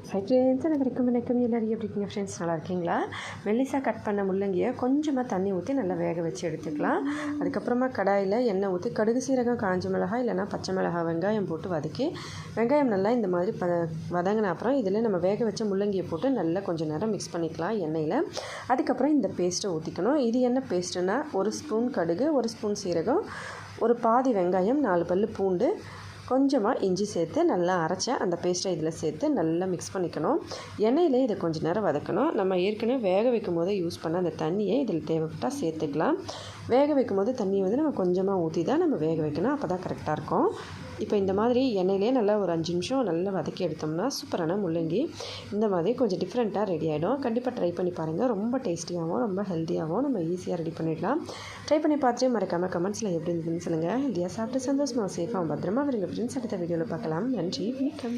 Friends அனைவருக்கும் வணக்கம். எல்லோரும் எப்படி இருக்கீங்க ஃப்ரெண்ட்ஸ்? நல்லா இருக்கீங்களா? மெல்லிசாக கட் பண்ண முள்ளங்கியை கொஞ்சமாக தண்ணி ஊற்றி நல்லா வேக வச்சு எடுத்துக்கலாம். அதுக்கப்புறமா கடாயில் எண்ணெய் ஊற்றி கடுகு, சீரகம், காஞ்ச மிளகாய் இல்லைனா பச்சை மிளகாய், வெங்காயம் போட்டு வதக்கி வெங்காயம் நல்லா இந்த மாதிரி வதங்கின அப்புறம் இதில் நம்ம வேக வச்ச முள்ளங்கியை போட்டு நல்லா கொஞ்சம் நேரம் மிக்ஸ் பண்ணிக்கலாம் எண்ணெயில். அதுக்கப்புறம் இந்த பேஸ்ட்டை ஊற்றிக்கணும். இது என்ன பேஸ்ட்டுன்னா, 1 ஸ்பூன் கடுகு, 1 ஸ்பூன் சீரகம், ஒரு பாதி வெங்காயம், 4 பல் பூண்டு, கொஞ்சமாக இஞ்சி சேர்த்து நல்லா அரைச்ச அந்த பேஸ்ட்டை இதில் சேர்த்து நல்லா மிக்ஸ் பண்ணிக்கணும். எண்ணெயிலே இதை கொஞ்சம் நேரம் வதக்கணும். நம்ம ஏற்கனவே வேக வைக்கும் போதே யூஸ் பண்ண அந்த தண்ணியை இதில் தேவைப்பட்டால் சேர்த்துக்கலாம். வேக வைக்கும் போது தண்ணியை வந்து நம்ம கொஞ்சமாக ஊற்றி தான் நம்ம வேக வைக்கணும். அப்போ தான் கரெக்டாக இருக்கும். இப்போ இந்த மாதிரி எண்ணெயிலே நல்லா ஒரு 5 நிமிஷம் நல்லா வதக்கி எடுத்தோம்னா சூப்பரான முள்ளங்கி இந்த மாதிரி கொஞ்சம் டிஃப்ரெண்ட்டாக ரெடி ஆகிடும். கண்டிப்பாக ட்ரை பண்ணி பாருங்கள். ரொம்ப டேஸ்டியாகவும் ரொம்ப ஹெல்த்தியாகவும் நம்ம ஈஸியாக ரெடி பண்ணிடலாம். ட்ரை பண்ணி பார்த்துட்டு மறக்காமல் கமெண்ட்ஸில் எப்படி இருந்துன்னு சொல்லுங்கள். ஹெல்த்தியாக சாப்பிட்டு சந்தோஷமாக சேஃபாக பத்திரமா வருங்க ஃப்ரெண்ட்ஸ். அடுத்த வீடியோவில் பார்க்கலாம். நன்றி, வணக்கம்.